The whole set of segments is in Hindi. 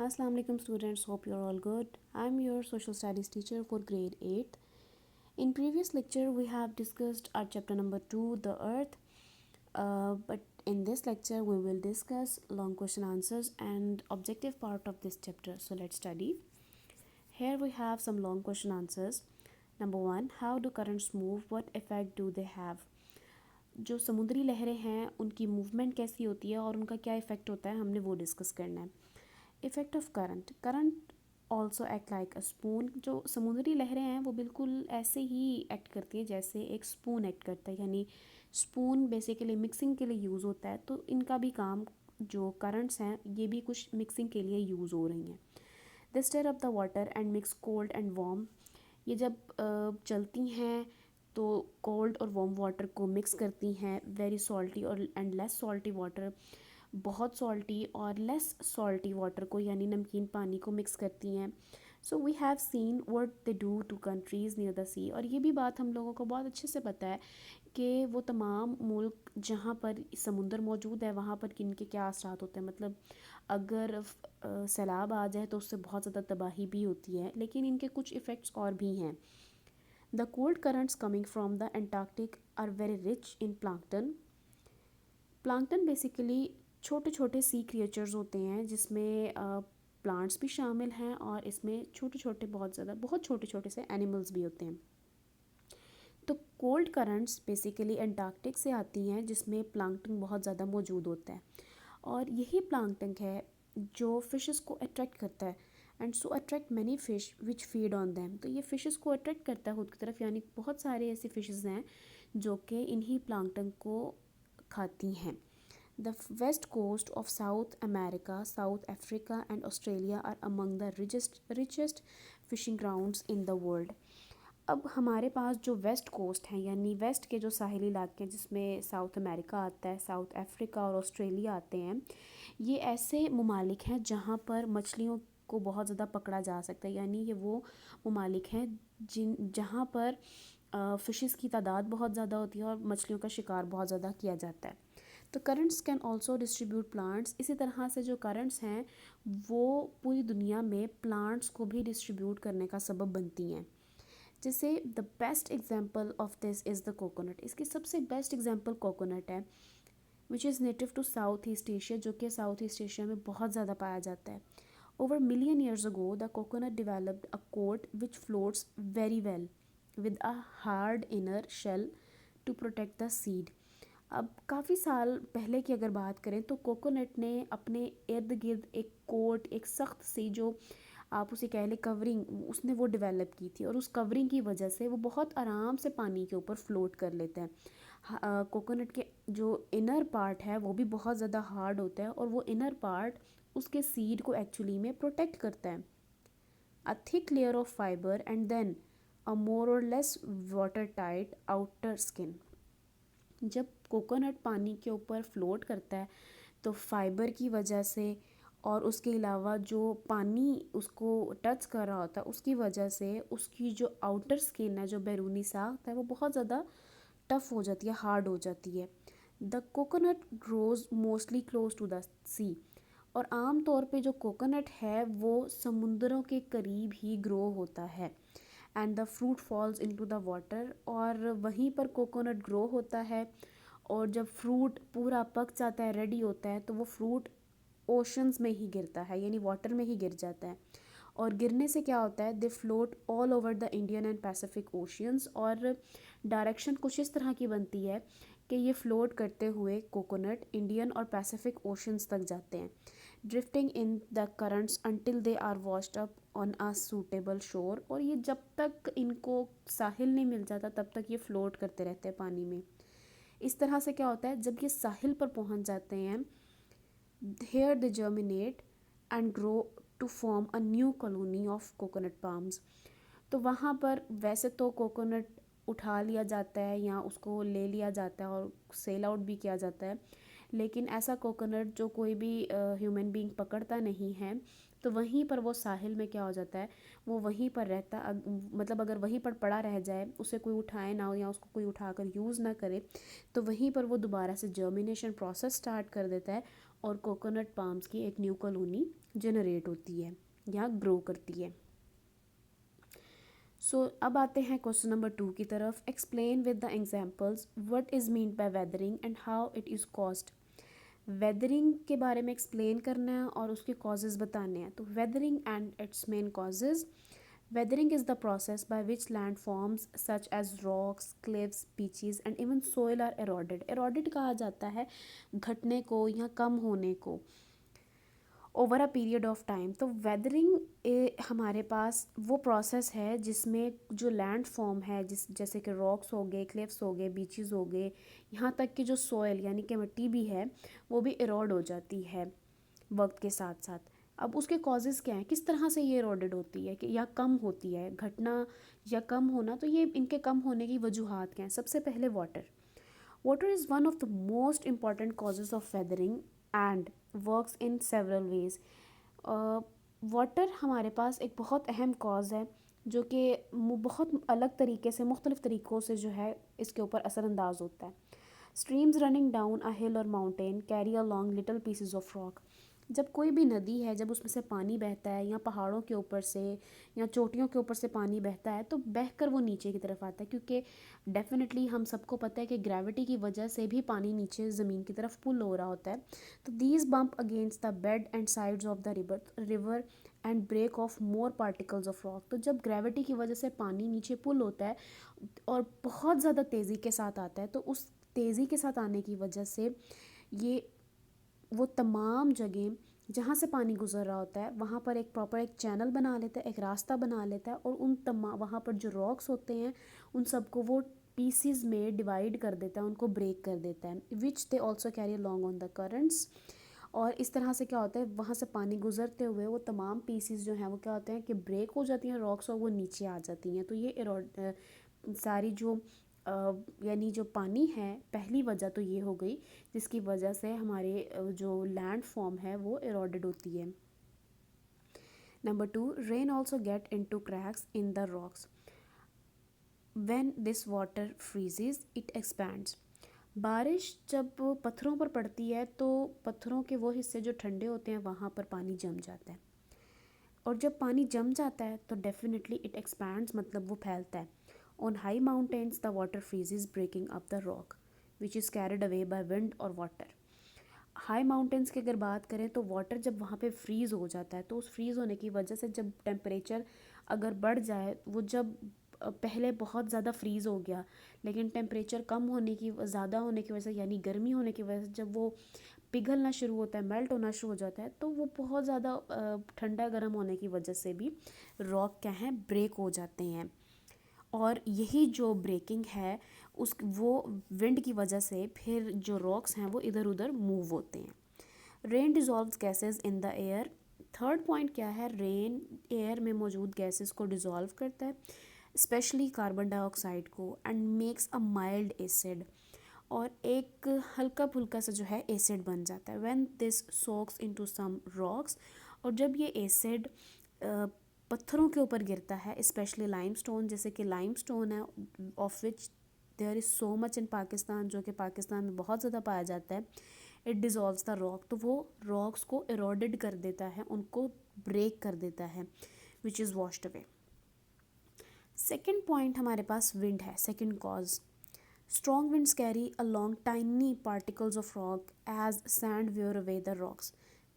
Assalamu alaikum students, hope you're all good. I'm your social studies teacher for grade 8. In previous lecture we have discussed our chapter number 2, the earth. But in this lecture we will discuss long question answers and objective part of this chapter. So let's study. Here we have some long question answers. Number 1, how do currents move? What effect do they have? जो समुद्री लहरें हैं उनकी मूवमेंट कैसी होती है और उनका क्या इफ़ेक्ट होता है, हमने वो डिस्कस करना है. Effect of current also act like a spoon. जो समुद्री लहरें हैं वो बिल्कुल ऐसे ही एक्ट करती हैं जैसे एक स्पून एक्ट करता है, यानी स्पून बेसिकली मिक्सिंग के लिए यूज़ होता है. तो इनका भी काम, जो करंट्स हैं ये भी कुछ मिक्सिंग के लिए यूज़ हो रही हैं. They stir up the water and mix cold and warm. ये जब चलती हैं तो कोल्ड और वार्म वाटर को मिक्स करती हैं. वेरी सॉल्टी और एंड लेस सॉल्टी वाटर, बहुत सॉल्टी और लेस सॉल्टी वाटर को यानी नमकीन पानी को मिक्स करती हैं. So we have seen what they do to countries near the sea. और ये भी बात हम लोगों को बहुत अच्छे से पता है कि वो तमाम मुल्क जहाँ पर समुंदर मौजूद है वहाँ पर किन के क्या असरात होते हैं. मतलब अगर सैलाब आ जाए तो उससे बहुत ज़्यादा तबाही भी होती है, लेकिन इनके कुछ इफ़ेक्ट्स और भी हैं. The cold currents coming from the Antarctic are very rich in plankton. Plankton basically छोटे छोटे सी क्रिएचर्स होते हैं जिसमें प्लांट्स भी शामिल हैं और इसमें छोटे छोटे बहुत छोटे छोटे से एनिमल्स भी होते हैं. तो कोल्ड करंट्स बेसिकली एंटार्क्टिक से आती हैं जिसमें प्लांक्टन बहुत ज़्यादा मौजूद होता है. और यही प्लांक्टन है जो फिशेस को अट्रैक्ट करता है and so attract many fish which feed on them. तो ये फ़िशेस को अट्रैक्ट करता है खुद की तरफ, यानी बहुत सारे ऐसे फ़िशेस हैं जो कि इन्हीं प्लांक्टन को खाती हैं. The west coast of South America, South Africa and Australia are among the richest fishing grounds in the world. अब हमारे पास जो वेस्ट कोस्ट हैं यानी वेस्ट के जो साहिली इलाके हैं जिसमें साउथ अमेरिका आता है, साउथ अफ्रीका और ऑस्ट्रेलिया आते हैं, ये ऐसे ममालिक हैं जहाँ पर मछलियों को बहुत ज़्यादा पकड़ा जा सकता है. यानी ये वो ममालिक हैं जहाँ पर फ़िशेस की तादाद बहुत ज़्यादा होती है और मछलियों का शिकार बहुत ज़्यादा किया जाता है. तो currents can also distribute plants. इसी तरह से जो करंट्स हैं वो पूरी दुनिया में प्लांट्स को भी डिस्ट्रीब्यूट करने का सबब बनती हैं. जैसे the best example of this is the coconut. इसकी सबसे बेस्ट एग्जांपल कोकोनट है which is native to south east Asia, जो कि साउथ ईस्ट एशिया में बहुत ज़्यादा पाया जाता है. Over million years ago the coconut developed a coat which floats very well with a hard inner shell to protect the seed. अब काफ़ी साल पहले की अगर बात करें तो कोकोनट ने अपने इर्द गिर्द एक कोट, एक सख्त सी जो आप उसे कह लें कवरिंग, उसने वो डेवलप की थी और उस कवरिंग की वजह से वो बहुत आराम से पानी के ऊपर फ्लोट कर लेता है. कोकोनट के जो इनर पार्ट है वो भी बहुत ज़्यादा हार्ड होता है और वो इनर पार्ट उसके सीड को एक्चुअली में प्रोटेक्ट करता है. A thick layer of fibre and then a more or less water tight outer skin. जब कोकोनट पानी के ऊपर फ्लोट करता है तो फाइबर की वजह से और उसके अलावा जो पानी उसको टच कर रहा होता है उसकी वजह से उसकी जो आउटर स्किन है, जो बैरूनी साख्त है, वो बहुत ज़्यादा टफ़ हो जाती है, हार्ड हो जाती है. The coconut grows mostly close to the sea. और आम तौर पे जो कोकोनट है वो समुंदरों के करीब ही ग्रो होता है. And the fruit falls into the water. और वहीं पर कोकोनट ग्रो होता है और जब फ्रूट पूरा पक जाता है, रेडी होता है, तो वो फ्रूट ओशंस में ही गिरता है, यानी वाटर में ही गिर जाता है. और गिरने से क्या होता है, दे float all over the Indian and Pacific oceans. और डायरेक्शन कुछ इस तरह की बनती है कि ये फ्लोट करते हुए कोकोनट इंडियन और पैसिफिक ओशंस तक जाते हैं, drifting in the currents until they are washed up on a suitable shore. और ये जब तक इनको साहिल नहीं मिल जाता तब तक ये फ्लोट करते रहते हैं पानी में. इस तरह से क्या होता है, जब ये साहिल पर पहुंच जाते हैं, here they germinate and grow to form a new colony of coconut palms. तो वहाँ पर वैसे तो कोकोनट उठा लिया जाता है या उसको ले लिया जाता है और सेल आउट भी किया जाता है, लेकिन ऐसा कोकोनट जो कोई भी ह्यूमन बीइंग पकड़ता नहीं है, तो वहीं पर वो साहिल में क्या हो जाता है, वो वहीं पर रहता मतलब अगर वहीं पर पड़ा रह जाए, उसे कोई उठाए ना हो या उसको कोई उठाकर यूज़ ना करे, तो वहीं पर वो दोबारा से जर्मिनेशन प्रोसेस स्टार्ट कर देता है और कोकोनट पाम्स की एक न्यू कॉलोनी जनरेट होती है या ग्रो करती है। सो अब आते हैं क्वेश्चन नंबर 2 की तरफ। Explain with the examples what is mean by weathering and how it is caused. Weathering के बारे में एक्सप्लेन करना है और उसके कॉजेज़ बताने हैं। तो weathering and it's main causes. Weathering is the process by which landforms such as rocks, cliffs, beaches and even soil are eroded. Eroded कहा जाता है घटने को या कम होने को over a period of time. तो वेदरिंग हमारे पास वो प्रोसेस है जिसमें जो लैंड फॉर्म है जैसे कि रॉक्स हो गए, क्लिफ्स हो गए, बीचेस हो गए, यहाँ तक कि जो सॉयल यानी कि मिट्टी भी है वो भी इरोड हो जाती है वक्त के साथ साथ। अब उसके कॉजेज़ क्या हैं, किस तरह से ये इरोडेड होती है कि या कम होती है घटना या कम होना। तो ये इनके कम होने की वजूहात क्या हैं। सबसे पहले water. Water is one of the most important causes of weathering and works in several ways. Water हमारे पास एक बहुत अहम कॉज है जो कि बहुत अलग तरीके से मुख्तलिफ़ तरीक़ों से जो है इसके ऊपर असरअंदाज होता है। स्ट्रीम्स रनिंग डाउन अ हिल और mountain carry along little pieces of rock. जब कोई भी नदी है जब उसमें से पानी बहता है या पहाड़ों के ऊपर से या चोटियों के ऊपर से पानी बहता है तो बहकर वो नीचे की तरफ आता है, क्योंकि डेफिनेटली हम सबको पता है कि ग्रेविटी की वजह से भी पानी नीचे ज़मीन की तरफ पुल हो रहा होता है। तो these bump against the bed and sides of the river and break off more particles of rock. तो जब ग्रेविटी की वजह से पानी नीचे पुल होता है और बहुत ज़्यादा तेज़ी के साथ आता है तो उस तेज़ी के साथ आने की वजह से ये वो तमाम जगह जहाँ से पानी गुजर रहा होता है वहाँ पर एक प्रॉपर एक चैनल बना लेता है, एक रास्ता बना लेता है और उन तमाम वहाँ पर जो रॉक्स होते हैं उन सबको वो पीसीज में डिवाइड कर देता है, उनको ब्रेक कर देता है, which they also carry long on the currents. और इस तरह से क्या होता है वहाँ से पानी गुजरते हुए वो तमाम पीसीज जो हैं वो क्या होते हैं कि ब्रेक हो जाती हैं रॉक्स और वो नीचे आ जाती हैं। तो ये सारी जो यानी जो पानी है पहली वजह तो ये हो गई जिसकी वजह से हमारे जो लैंड फॉर्म है वो इरोडेड होती है। Number 2, rain also get into cracks in the rocks when this water freezes it expands. बारिश जब पत्थरों पर पड़ती है तो पत्थरों के वो हिस्से जो ठंडे होते हैं वहाँ पर पानी जम जाता है और जब पानी जम जाता है तो डेफिनेटली इट एक्सपैंड्स मतलब वो फैलता है। On high mountains the water freezes breaking up the rock which is carried away by wind और वाटर। हाई माउंटेन्स की अगर बात करें तो वाटर जब वहाँ पे फ्रीज़ हो जाता है तो उस फ्रीज़ होने की वजह से जब टेम्परेचर अगर बढ़ जाए वो जब पहले बहुत ज़्यादा फ्रीज़ हो गया लेकिन टेम्परेचर कम होने की ज़्यादा होने की वजह से यानी गर्मी होने की वजह से जब वो पिघलना शुरू होता है, मेल्ट होना शुरू हो जाता है तो वो बहुत ज़्यादा ठंडा गर्म होने की वजह से भी रॉक क्या हैं ब्रेक हो जाते हैं। और यही जो ब्रेकिंग है उस वो विंड की वजह से फिर जो रॉक्स हैं वो इधर उधर मूव होते हैं। Rain dissolves gases in the air. Third point क्या है, रेन एयर में मौजूद गैसेस को डिज़ोल्व करता है स्पेशली कार्बन डाइऑक्साइड को and makes a mild acid और एक हल्का फुल्का सा जो है एसिड बन जाता है when this soaks into some rocks. और जब ये एसिड पत्थरों के ऊपर गिरता है स्पेशली लाइमस्टोन, जैसे कि लाइमस्टोन है of which there is so much in Pakistan, जो कि पाकिस्तान में बहुत ज़्यादा पाया जाता है। इट डिज़ोल्व्स द रॉक, तो वो रॉक्स को इरोडेड कर देता है, उनको ब्रेक कर देता है which is washed away. Second point हमारे पास विंड है, second cause. Strong winds carry along tiny particles of rock as sand wear away the rocks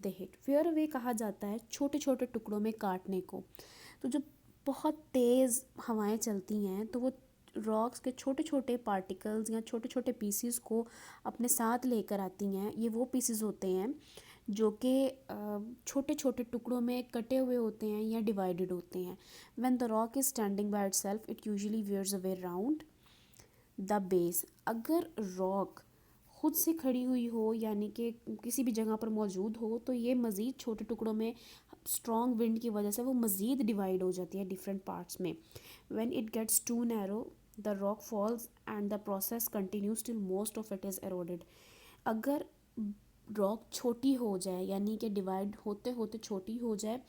they hit. Wear away कहा जाता है छोटे छोटे टुकड़ों में काटने को। तो जब बहुत तेज़ हवाएं चलती हैं तो वो रॉक्स के छोटे छोटे पार्टिकल्स या छोटे छोटे पीसीज को अपने साथ लेकर आती हैं। ये वो पीसीज होते हैं जो कि छोटे छोटे टुकड़ों में कटे हुए होते हैं या डिवाइडेड होते हैं। When the rock is standing by itself, it usually wears away round the base. अगर रॉक खुद से खड़ी हुई हो यानी कि किसी भी जगह पर मौजूद हो तो ये मज़ीद छोटे टुकड़ों में स्ट्रॉन्ग विंड की वजह से वो मज़ीद डिवाइड हो जाती है डिफरेंट पार्ट्स में। When it gets to narrow the rock falls and the process continues till most of it is eroded. अगर रॉक छोटी हो जाए यानी कि डिवाइड होते होते छोटी हो जाए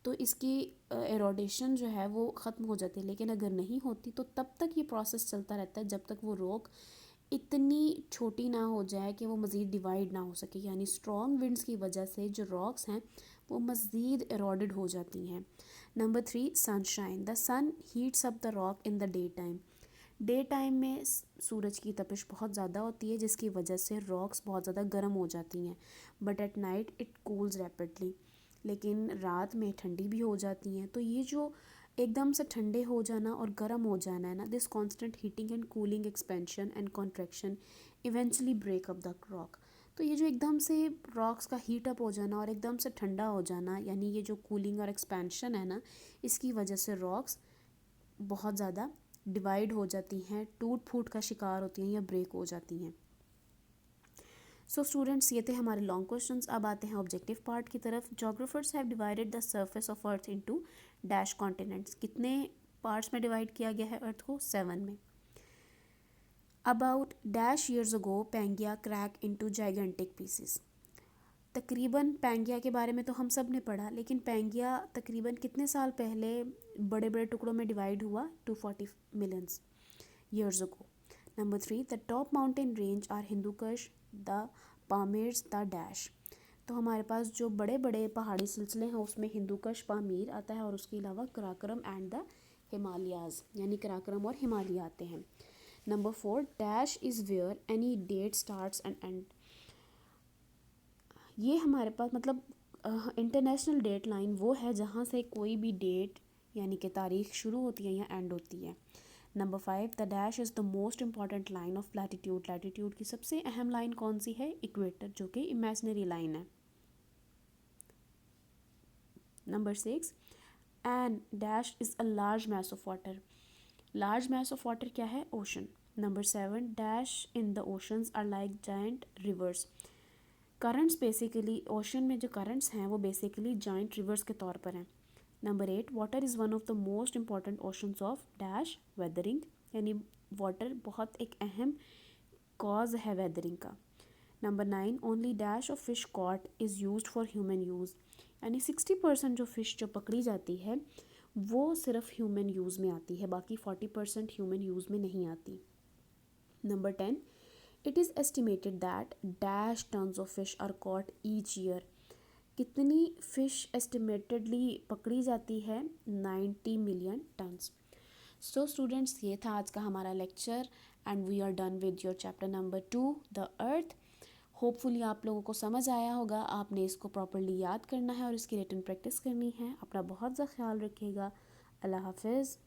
तो इसकी एरोडेशन जो है वो ख़त्म हो जाती है, लेकिन अगर नहीं होती तो तब तक ये प्रोसेस चलता रहता है जब तक वो रॉक इतनी छोटी ना हो जाए कि वो मज़ीद डिवाइड ना हो सके, यानी स्ट्रॉन्ग विंड्स की वजह से जो रॉक्स हैं वो मज़ीद एरोडेड हो जाती हैं। Number 3, sunshine. The sun heats up the rock in the day time में सूरज की तपिश बहुत ज़्यादा होती है जिसकी वजह से रॉक्स बहुत ज़्यादा गर्म हो जाती हैं, but at night it cools rapidly. लेकिन रात में ठंडी भी हो जाती हैं। तो ये जो एकदम से ठंडे हो जाना और गर्म हो जाना है ना, this constant heating and cooling expansion and contraction eventually break up the rock. तो ये जो एकदम से रॉक्स का हीट अप हो जाना और एकदम से ठंडा हो जाना, यानी ये जो कूलिंग और एक्सपेंशन है ना, इसकी वजह से रॉक्स बहुत ज़्यादा डिवाइड हो जाती हैं, टूट फूट का शिकार होती हैं या ब्रेक हो जाती हैं। सो स्टूडेंट्स, ये थे हमारे लॉन्ग क्वेश्चंस। अब आते हैं ऑब्जेक्टिव पार्ट की तरफ। Geographers have divided the surface of earth into dash continents. कितने पार्ट्स में डिवाइड किया गया है अर्थ को? 7 में। About dash years ago Pangaea cracks into gigantic pieces. तकरीबन पैंगिया के बारे में तो हम सब ने पढ़ा, लेकिन पैंगिया तकरीबन कितने साल पहले बड़े बड़े टुकड़ों में डिवाइड हुआ? 240 millions years ago. Number 3, the top mountain range are Hindu Kush, the Pamirs, the Dash. तो हमारे पास जो बड़े बड़े पहाड़ी सिलसिले हैं उसमें हिंदू कश, पामीर आता है और उसके अलावा कराकरम एंड द हिमालयाज, यानी कराकरम और हिमालय आते हैं। Number 4, dash is where any date starts and end. ये हमारे पास मतलब इंटरनेशनल डेट लाइन वो है जहाँ से कोई भी डेट यानी कि तारीख शुरू होती है या एंड होती है। Number 5, the dash is the most important line of latitude. Latitude की सबसे अहम लाइन कौन सी है? इक्वेटर, जो कि इमेजिनरी लाइन है। Number 6, and dash is a large mass of water. Large mass of water क्या है? Ocean. Number 7, dash in the oceans are like giant rivers. Currents basically ocean में जो करंट्स हैं वो बेसिकली जाइंट रिवर्स के तौर पर हैं। Number 8, water is one of the most important oceans of dash weathering, यानी वाटर बहुत एक अहम कॉज है वेदरिंग का। Number 9, only dash of fish caught is used for human use, यानी 60% जो फ़िश जो पकड़ी जाती है वो सिर्फ ह्यूमन यूज़ में आती है, बाकी 40% ह्यूमन यूज़ में नहीं आती। Number 10, it is estimated that dash tons of fish are caught each year. कितनी फ़िश एस्टिमेटेडली पकड़ी जाती है? 90 मिलियन टन्स। सो स्टूडेंट्स, ये था आज का हमारा lecture and we are done with your chapter number 2, the earth. Hopefully आप लोगों को समझ आया होगा। आपने इसको प्रॉपर्ली याद करना है और इसकी रिटन प्रैक्टिस करनी है। अपना बहुत ज़्यादा ख्याल रखिएगा। अल्लाह हाफिज़।